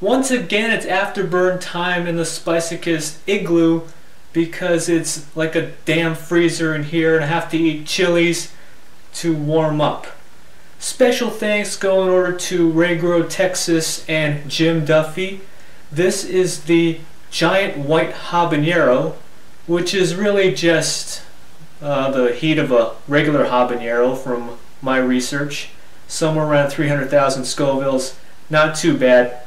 Once again, it's Afterburn time in the Spicicus igloo because it's like a damn freezer in here and I have to eat chilies to warm up. Special thanks go in order to RayGrowTx and Jim Duffy. This is the Giant White Habanero, which is really just the heat of a regular habanero from my research. Somewhere around 300,000 Scovilles, not too bad.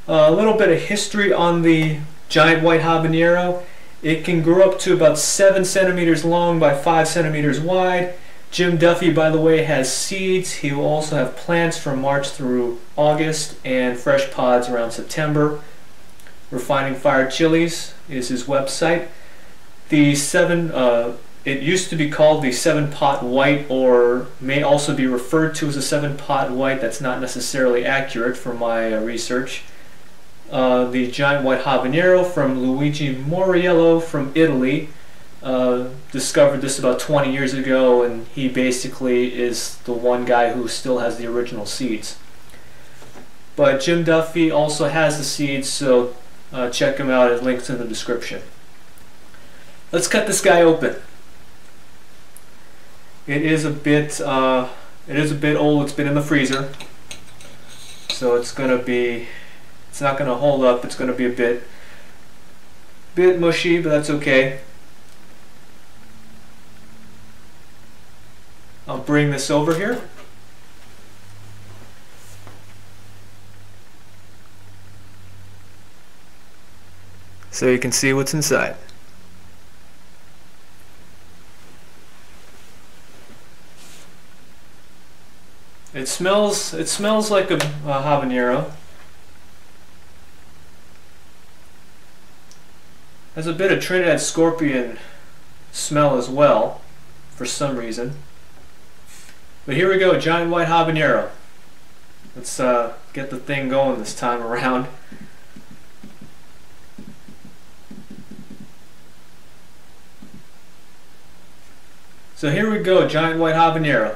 A little bit of history on the Giant White Habanero. It can grow up to about 7 centimeters long by 5 centimeters wide. Jim Duffy, by the way, has seeds. He will also have plants from March through August and fresh pods around September. Refining Fire Chilies is his website. It used to be called the 7-pot white, or may also be referred to as a 7-pot white. That's not necessarily accurate for my research. The Giant White Habanero from Luigi Moriello from Italy. Discovered this about 20 years ago, and he basically is the one guy who still has the original seeds. But Jim Duffy also has the seeds, so check him out. His link's in the description. Let's cut this guy open. It is a bit old. It's been in the freezer, so it's not gonna hold up. It's gonna be a bit mushy, but that's okay. I'll bring this over here. So you can see what's inside. It smells like a habanero. Has a bit of Trinidad scorpion smell as well, for some reason. But here we go, Giant White Habanero. Let's get the thing going this time around. So here we go, Giant White Habanero.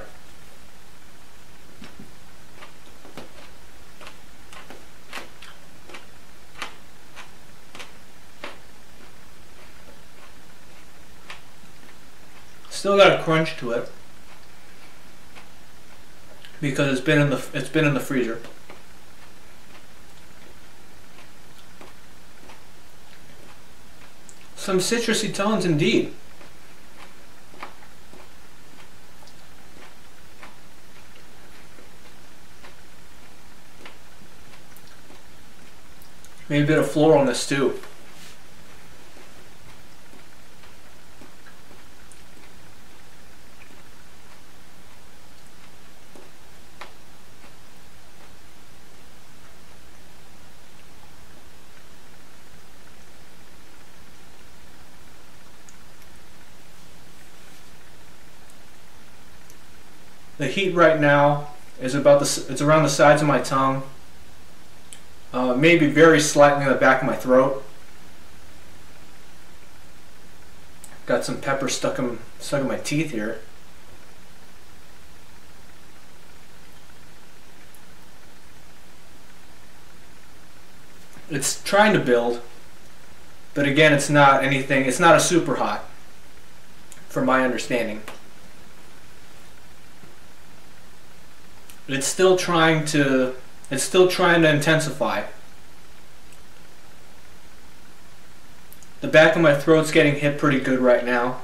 Still got a crunch to it because it's been in the freezer. Some citrusy tones indeed. Maybe a bit of floralness too. The heat right now is it's around the sides of my tongue, maybe very slightly in the back of my throat. Got some pepper stuck in my teeth here. It's trying to build, but again, it's not anything. It's not a super hot, from my understanding. It's still trying to intensify. The back of my throat's getting hit pretty good right now.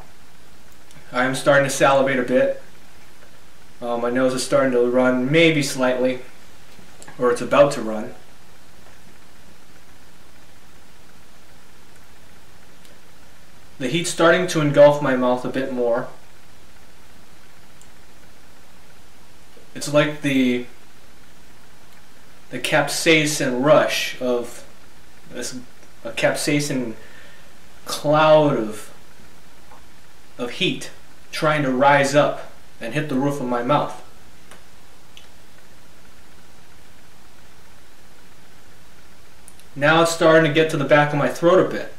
I am starting to salivate a bit. My nose is starting to run, maybe slightly, or it's about to run. The heat's starting to engulf my mouth a bit more. It's like the capsaicin rush of a capsaicin cloud of heat trying to rise up and hit the roof of my mouth. Now it's starting to get to the back of my throat a bit.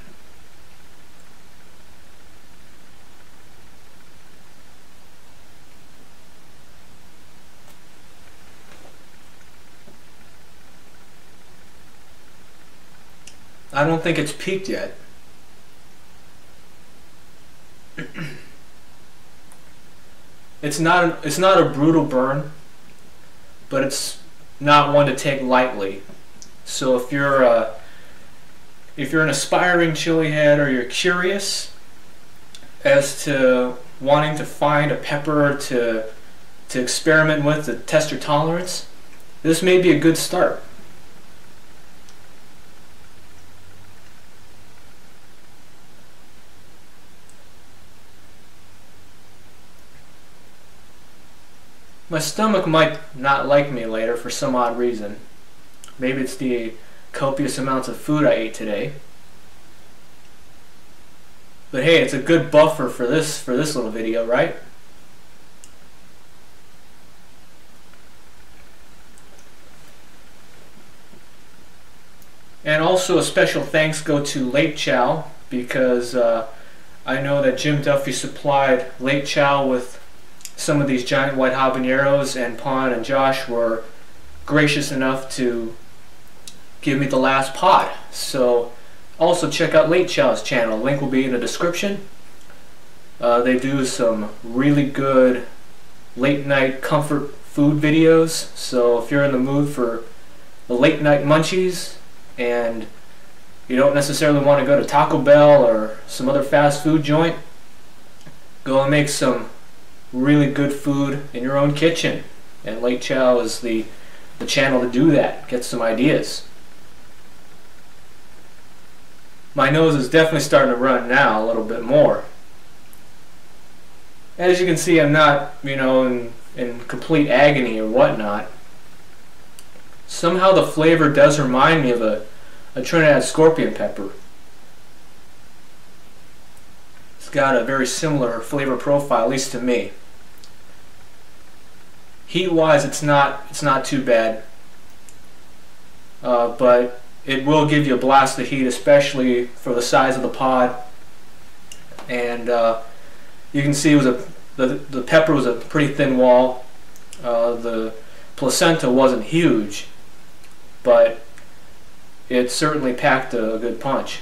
I don't think it's peaked yet. It's not a brutal burn, but it's not one to take lightly. So if you're an aspiring chili head, or you're curious as to wanting to find a pepper to experiment with, to test your tolerance, this may be a good start. My stomach might not like me later for some odd reason. Maybe it's the copious amounts of food I ate today. But hey, it's a good buffer for this little video, right? And also a special thanks go to Latechow, because I know that Jim Duffy supplied Latechow with some of these Giant White Habaneros, and Pon and Josh were gracious enough to give me the last pot. So also check out Latechow's channel. Link will be in the description. They do some really good late night comfort food videos. So if you're in the mood for the late night munchies and you don't necessarily want to go to Taco Bell or some other fast food joint, go and make some really good food in your own kitchen, and Latechow is the channel to do that. Get some ideas. My nose is definitely starting to run now a little bit more. As you can see, I'm not, in complete agony or whatnot. Somehow the flavor does remind me of a Trinidad scorpion pepper. It's got a very similar flavor profile, at least to me. Heat-wise, it's not too bad, but it will give you a blast of heat, especially for the size of the pod. And you can see the pepper was a pretty thin wall. The placenta wasn't huge, but it certainly packed a good punch.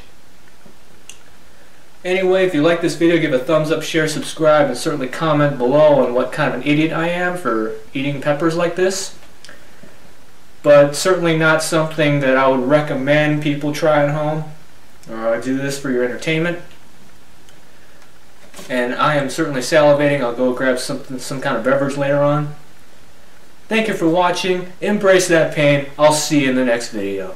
Anyway, if you like this video, give a thumbs up, share, subscribe, and certainly comment below on what kind of an idiot I am for eating peppers like this. But certainly not something that I would recommend people try at home, or do this for your entertainment. And I am certainly salivating. I'll go grab some kind of beverage later on. Thank you for watching. Embrace that pain. I'll see you in the next video.